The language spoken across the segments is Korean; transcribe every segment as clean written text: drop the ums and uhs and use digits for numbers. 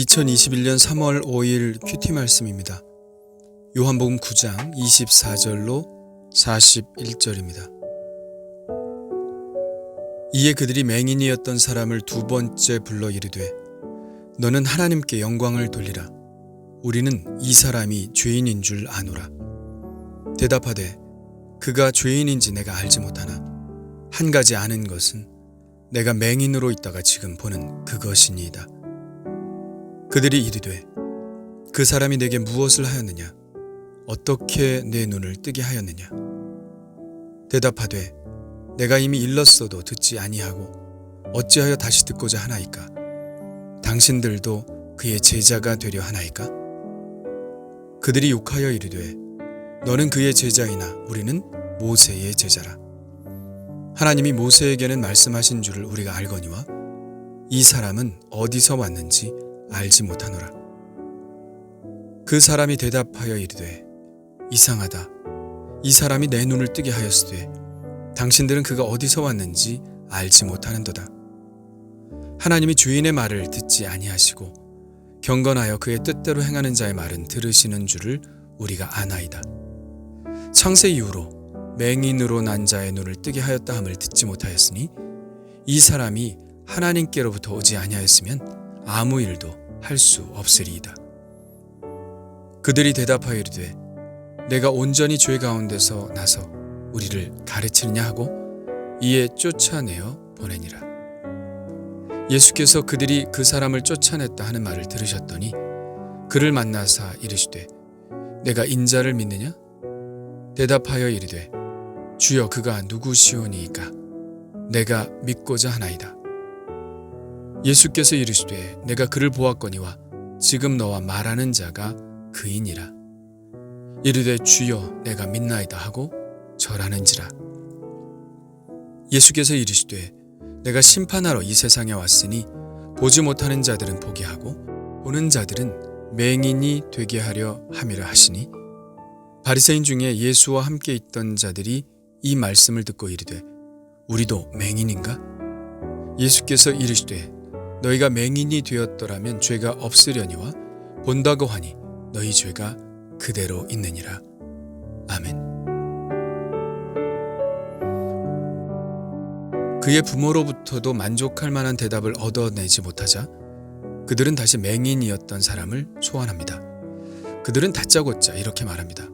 2021년 3월 5일 큐티 말씀입니다. 요한복음 9장 24절로 41절입니다. 이에 그들이 맹인이었던 사람을 두 번째 불러 이르되 너는 하나님께 영광을 돌리라. 우리는 이 사람이 죄인인 줄 아노라. 대답하되 그가 죄인인지 내가 알지 못하나 한 가지 아는 것은 내가 맹인으로 있다가 지금 보는 그것이니이다. 그들이 이르되 그 사람이 내게 무엇을 하였느냐? 어떻게 내 눈을 뜨게 하였느냐? 대답하되 내가 이미 일렀어도 듣지 아니하고 어찌하여 다시 듣고자 하나이까? 당신들도 그의 제자가 되려 하나이까? 그들이 욕하여 이르되 너는 그의 제자이나 우리는 모세의 제자라. 하나님이 모세에게는 말씀하신 줄을 우리가 알거니와 이 사람은 어디서 왔는지 알지 못하노라. 그 사람이 대답하여 이르되 이상하다. 이 사람이 내 눈을 뜨게 하였으되 당신들은 그가 어디서 왔는지 알지 못하는도다. 하나님이 주인의 말을 듣지 아니하시고 경건하여 그의 뜻대로 행하는 자의 말은 들으시는 줄을 우리가 아나이다. 창세 이후로 맹인으로 난 자의 눈을 뜨게 하였다 함을 듣지 못하였으니 이 사람이 하나님께로부터 오지 아니하였으면 아무 일도 할 수 없으리이다. 그들이 대답하여 이르되 내가 온전히 죄 가운데서 나서 우리를 가르치느냐 하고 이에 쫓아내어 보내니라. 예수께서 그들이 그 사람을 쫓아냈다 하는 말을 들으셨더니 그를 만나사 이르시되 내가 인자를 믿느냐? 대답하여 이르되 주여 그가 누구시오니이까? 내가 믿고자 하나이다. 예수께서 이르시되 내가 그를 보았거니와 지금 너와 말하는 자가 그이니라. 이르되 주여 내가 믿나이다 하고 절하는지라. 예수께서 이르시되 내가 심판하러 이 세상에 왔으니 보지 못하는 자들은 보게 하고 보는 자들은 맹인이 되게 하려 함이라 하시니 바리새인 중에 예수와 함께 있던 자들이 이 말씀을 듣고 이르되 우리도 맹인인가? 예수께서 이르시되 너희가 맹인이 되었더라면 죄가 없으려니와 본다고 하니 너희 죄가 그대로 있느니라. 아멘. 그의 부모로부터도 만족할 만한 대답을 얻어내지 못하자 그들은 다시 맹인이었던 사람을 소환합니다. 그들은 다짜고짜 이렇게 말합니다.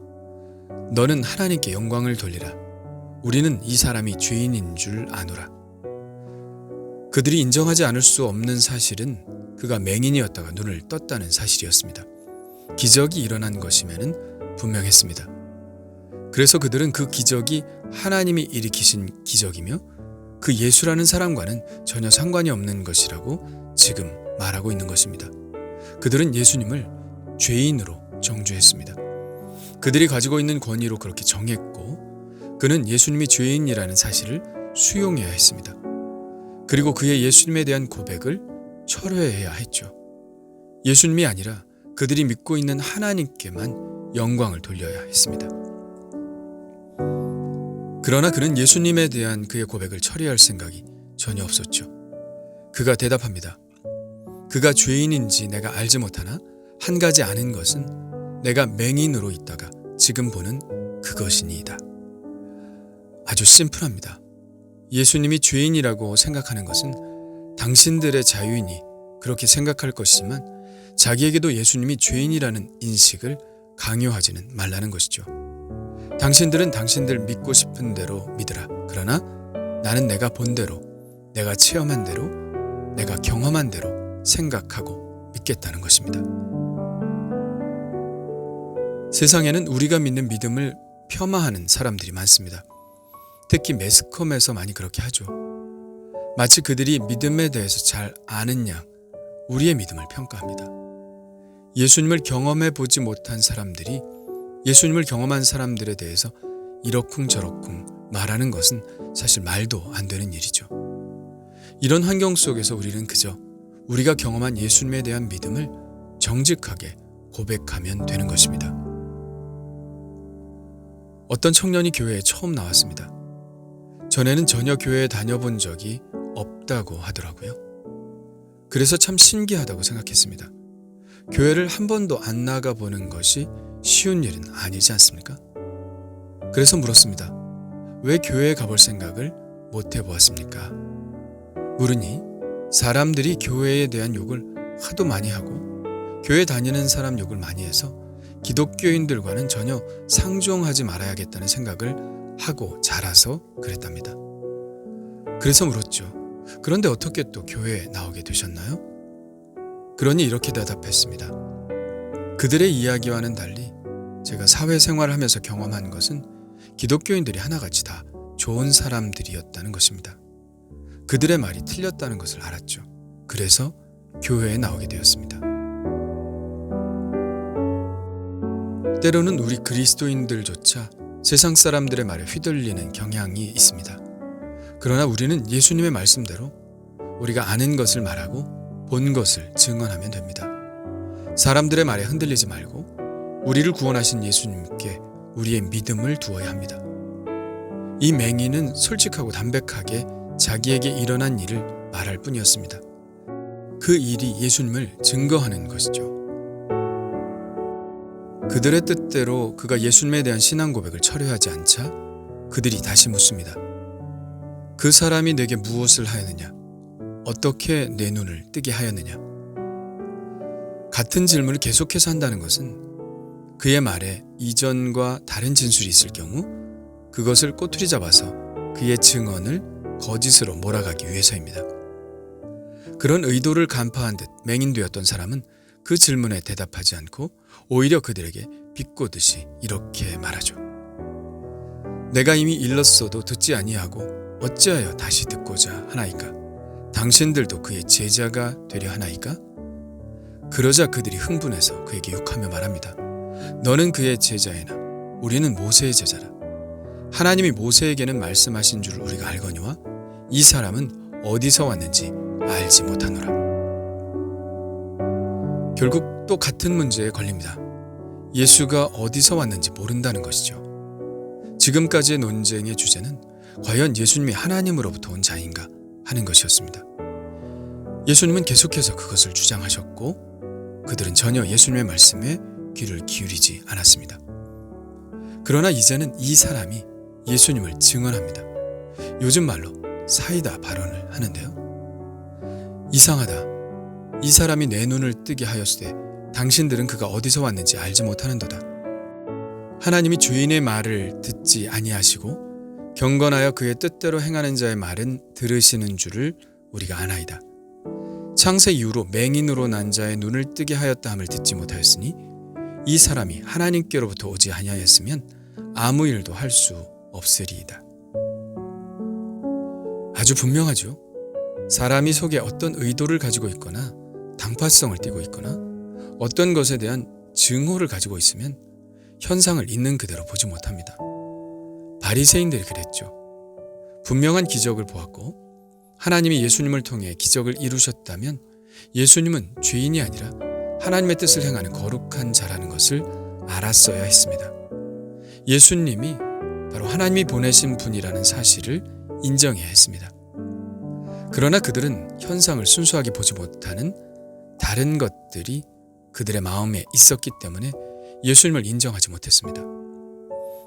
너는 하나님께 영광을 돌리라. 우리는 이 사람이 죄인인 줄 아노라. 그들이 인정하지 않을 수 없는 사실은 그가 맹인이었다가 눈을 떴다는 사실이었습니다. 기적이 일어난 것이면은 분명했습니다. 그래서 그들은 그 기적이 하나님이 일으키신 기적이며 그 예수라는 사람과는 전혀 상관이 없는 것이라고 지금 말하고 있는 것입니다. 그들은 예수님을 죄인으로 정죄했습니다. 그들이 가지고 있는 권위로 그렇게 정했고 그는 예수님이 죄인이라는 사실을 수용해야 했습니다. 그리고 그의 예수님에 대한 고백을 철회해야 했죠. 예수님이 아니라 그들이 믿고 있는 하나님께만 영광을 돌려야 했습니다. 그러나 그는 예수님에 대한 그의 고백을 처리할 생각이 전혀 없었죠. 그가 대답합니다. 그가 죄인인지 내가 알지 못하나 한 가지 아는 것은 내가 맹인으로 있다가 지금 보는 그것이니이다. 아주 심플합니다. 예수님이 죄인이라고 생각하는 것은 당신들의 자유이니 그렇게 생각할 것이지만 자기에게도 예수님이 죄인이라는 인식을 강요하지는 말라는 것이죠. 당신들은 당신들 믿고 싶은 대로 믿으라. 그러나 나는 내가 본 대로, 내가 체험한 대로, 내가 경험한 대로 생각하고 믿겠다는 것입니다. 세상에는 우리가 믿는 믿음을 폄하하는 사람들이 많습니다. 특히 매스컴에서 많이 그렇게 하죠. 마치 그들이 믿음에 대해서 잘 아는 양 우리의 믿음을 평가합니다. 예수님을 경험해 보지 못한 사람들이 예수님을 경험한 사람들에 대해서 이러쿵저러쿵 말하는 것은 사실 말도 안 되는 일이죠. 이런 환경 속에서 우리는 그저 우리가 경험한 예수님에 대한 믿음을 정직하게 고백하면 되는 것입니다. 어떤 청년이 교회에 처음 나왔습니다. 전에는 전혀 교회에 다녀본 적이 없다고 하더라고요. 그래서 참 신기하다고 생각했습니다. 교회를 한 번도 안 나가보는 것이 쉬운 일은 아니지 않습니까? 그래서 물었습니다. 왜 교회에 가볼 생각을 못 해보았습니까? 물으니 사람들이 교회에 대한 욕을 하도 많이 하고 교회 다니는 사람 욕을 많이 해서 기독교인들과는 전혀 상종하지 말아야겠다는 생각을 하고 자라서 그랬답니다. 그래서 물었죠. 그런데 어떻게 또 교회에 나오게 되셨나요? 그러니 이렇게 대답했습니다. 그들의 이야기와는 달리 제가 사회생활을 하면서 경험한 것은 기독교인들이 하나같이 다 좋은 사람들이었다는 것입니다. 그들의 말이 틀렸다는 것을 알았죠. 그래서 교회에 나오게 되었습니다. 때로는 우리 그리스도인들조차 세상 사람들의 말에 휘둘리는 경향이 있습니다. 그러나 우리는 예수님의 말씀대로 우리가 아는 것을 말하고 본 것을 증언하면 됩니다. 사람들의 말에 흔들리지 말고 우리를 구원하신 예수님께 우리의 믿음을 두어야 합니다. 이 맹인은 솔직하고 담백하게 자기에게 일어난 일을 말할 뿐이었습니다. 그 일이 예수님을 증거하는 것이죠. 그들의 뜻대로 그가 예수님에 대한 신앙 고백을 철회하지 않자 그들이 다시 묻습니다. 그 사람이 내게 무엇을 하였느냐? 어떻게 내 눈을 뜨게 하였느냐? 같은 질문을 계속해서 한다는 것은 그의 말에 이전과 다른 진술이 있을 경우 그것을 꼬투리 잡아서 그의 증언을 거짓으로 몰아가기 위해서입니다. 그런 의도를 간파한 듯 맹인되었던 사람은 그 질문에 대답하지 않고 오히려 그들에게 비꼬듯이 이렇게 말하죠. 내가 이미 일렀어도 듣지 아니하고 어찌하여 다시 듣고자 하나이까? 당신들도 그의 제자가 되려 하나이까? 그러자 그들이 흥분해서 그에게 욕하며 말합니다. 너는 그의 제자이나 우리는 모세의 제자라. 하나님이 모세에게는 말씀하신 줄 우리가 알거니와 이 사람은 어디서 왔는지 알지 못하노라. 결국 또 같은 문제에 걸립니다. 예수가 어디서 왔는지 모른다는 것이죠. 지금까지의 논쟁의 주제는 과연 예수님이 하나님으로부터 온 자인가 하는 것이었습니다. 예수님은 계속해서 그것을 주장하셨고 그들은 전혀 예수님의 말씀에 귀를 기울이지 않았습니다. 그러나 이제는 이 사람이 예수님을 증언합니다. 요즘 말로 사이다 발언을 하는데요. 이상하다. 이 사람이 내 눈을 뜨게 하였으되 당신들은 그가 어디서 왔는지 알지 못하는도다. 하나님이 주인의 말을 듣지 아니하시고 경건하여 그의 뜻대로 행하는 자의 말은 들으시는 줄을 우리가 아나이다. 창세 이후로 맹인으로 난 자의 눈을 뜨게 하였다 함을 듣지 못하였으니 이 사람이 하나님께로부터 오지 아니하였으면 아무 일도 할 수 없으리이다. 아주 분명하죠. 사람이 속에 어떤 의도를 가지고 있거나 당파성을 띠고 있거나 어떤 것에 대한 증오를 가지고 있으면 현상을 있는 그대로 보지 못합니다. 바리새인들이 그랬죠. 분명한 기적을 보았고 하나님이 예수님을 통해 기적을 이루셨다면 예수님은 죄인이 아니라 하나님의 뜻을 행하는 거룩한 자라는 것을 알았어야 했습니다. 예수님이 바로 하나님이 보내신 분이라는 사실을 인정해야 했습니다. 그러나 그들은 현상을 순수하게 보지 못하는 다른 것들이 그들의 마음에 있었기 때문에 예수님을 인정하지 못했습니다.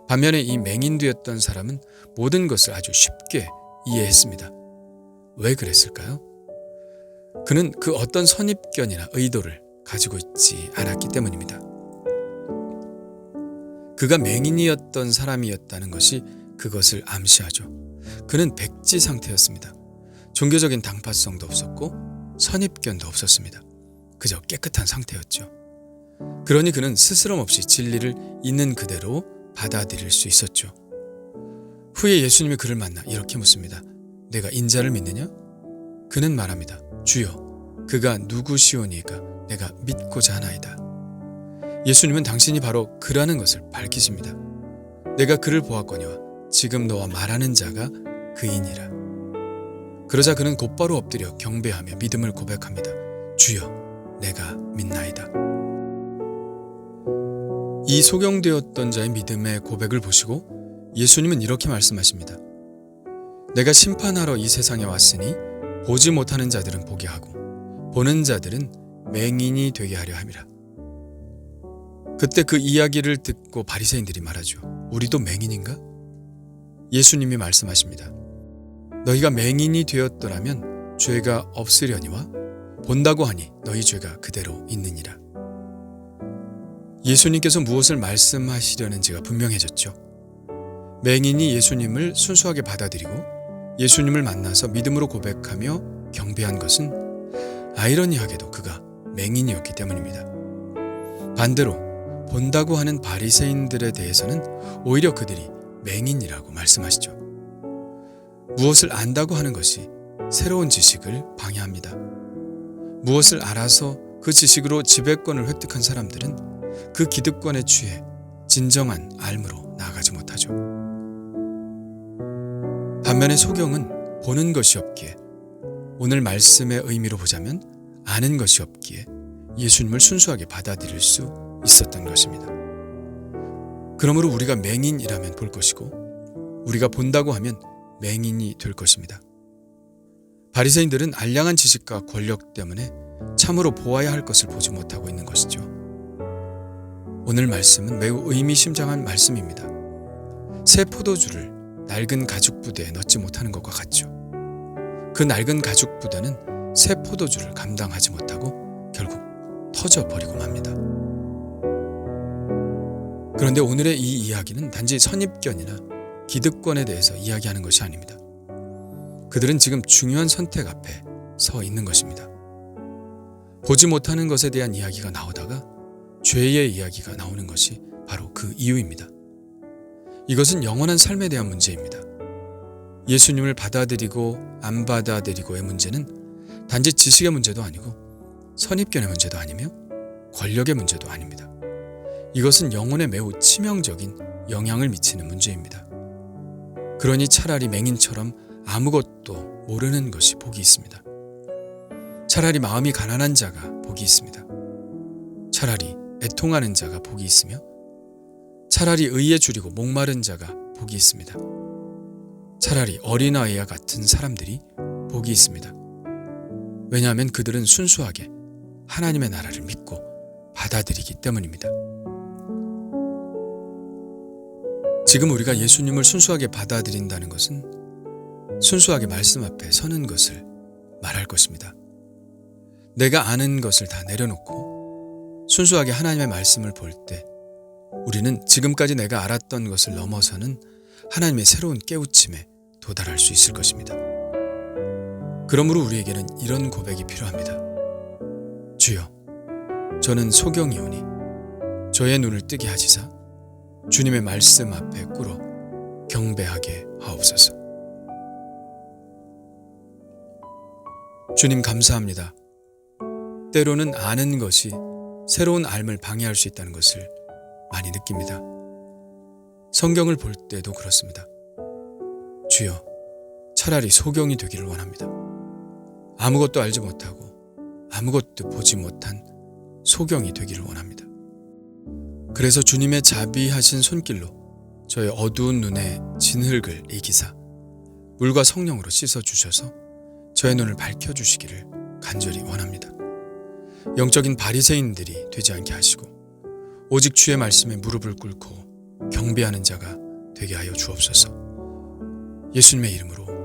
반면에 이 맹인되었던 사람은 모든 것을 아주 쉽게 이해했습니다. 왜 그랬을까요? 그는 그 어떤 선입견이나 의도를 가지고 있지 않았기 때문입니다. 그가 맹인이었던 사람이었다는 것이 그것을 암시하죠. 그는 백지 상태였습니다. 종교적인 당파성도 없었고 선입견도 없었습니다. 그저 깨끗한 상태였죠. 그러니 그는 스스럼 없이 진리를 있는 그대로 받아들일 수 있었죠. 후에 예수님이 그를 만나 이렇게 묻습니다. 내가 인자를 믿느냐? 그는 말합니다. 주여, 그가 누구시오니까 내가 믿고자 하나이다. 예수님은 당신이 바로 그라는 것을 밝히십니다. 내가 그를 보았거니와 지금 너와 말하는 자가 그이니라. 그러자 그는 곧바로 엎드려 경배하며 믿음을 고백합니다. 주여, 내가 믿나이다. 이 소경되었던 자의 믿음의 고백을 보시고 예수님은 이렇게 말씀하십니다. 내가 심판하러 이 세상에 왔으니 보지 못하는 자들은 보게 하고 보는 자들은 맹인이 되게 하려 함이라. 그때 그 이야기를 듣고 바리새인들이 말하죠. 우리도 맹인인가? 예수님이 말씀하십니다. 너희가 맹인이 되었더라면 죄가 없으려니와 본다고 하니 너희 죄가 그대로 있느니라. 예수님께서 무엇을 말씀하시려는지가 분명해졌죠. 맹인이 예수님을 순수하게 받아들이고 예수님을 만나서 믿음으로 고백하며 경배한 것은 아이러니하게도 그가 맹인이었기 때문입니다. 반대로 본다고 하는 바리새인들에 대해서는 오히려 그들이 맹인이라고 말씀하시죠. 무엇을 안다고 하는 것이 새로운 지식을 방해합니다. 무엇을 알아서 그 지식으로 지배권을 획득한 사람들은 그 기득권에 취해 진정한 알므로 나아가지 못하죠. 반면에 소경은 보는 것이 없기에, 오늘 말씀의 의미로 보자면 아는 것이 없기에 예수님을 순수하게 받아들일 수 있었던 것입니다. 그러므로 우리가 맹인이라면 볼 것이고 우리가 본다고 하면 맹인이 될 것입니다. 바리새인들은 알량한 지식과 권력 때문에 참으로 보아야 할 것을 보지 못하고 있는 것이죠. 오늘 말씀은 매우 의미심장한 말씀입니다. 새 포도주를 낡은 가죽 부대에 넣지 못하는 것과 같죠. 그 낡은 가죽 부대는 새 포도주를 감당하지 못하고 결국 터져버리고 맙니다. 그런데 오늘의 이 이야기는 단지 선입견이나 기득권에 대해서 이야기하는 것이 아닙니다. 그들은 지금 중요한 선택 앞에 서 있는 것입니다. 보지 못하는 것에 대한 이야기가 나오다가 죄의 이야기가 나오는 것이 바로 그 이유입니다. 이것은 영원한 삶에 대한 문제입니다. 예수님을 받아들이고 안 받아들이고의 문제는 단지 지식의 문제도 아니고 선입견의 문제도 아니며 권력의 문제도 아닙니다. 이것은 영혼에 매우 치명적인 영향을 미치는 문제입니다. 그러니 차라리 맹인처럼 아무것도 모르는 것이 복이 있습니다. 차라리 마음이 가난한 자가 복이 있습니다. 차라리 애통하는 자가 복이 있으며 차라리 의에 줄이고 목마른 자가 복이 있습니다. 차라리 어린아이와 같은 사람들이 복이 있습니다. 왜냐하면 그들은 순수하게 하나님의 나라를 믿고 받아들이기 때문입니다. 지금 우리가 예수님을 순수하게 받아들인다는 것은 순수하게 말씀 앞에 서는 것을 말할 것입니다. 내가 아는 것을 다 내려놓고 순수하게 하나님의 말씀을 볼 때 우리는 지금까지 내가 알았던 것을 넘어서는 하나님의 새로운 깨우침에 도달할 수 있을 것입니다. 그러므로 우리에게는 이런 고백이 필요합니다. 주여, 저는 소경이오니 저의 눈을 뜨게 하시사 주님의 말씀 앞에 꿇어 경배하게 하옵소서. 주님 감사합니다. 때로는 아는 것이 새로운 삶을 방해할 수 있다는 것을 많이 느낍니다. 성경을 볼 때도 그렇습니다. 주여, 차라리 소경이 되기를 원합니다. 아무것도 알지 못하고 아무것도 보지 못한 소경이 되기를 원합니다. 그래서 주님의 자비하신 손길로 저의 어두운 눈에 진흙을 이기사 물과 성령으로 씻어주셔서 저의 눈을 밝혀주시기를 간절히 원합니다. 영적인 바리새인들이 되지 않게 하시고 오직 주의 말씀에 무릎을 꿇고 경배하는 자가 되게 하여 주옵소서. 예수님의 이름으로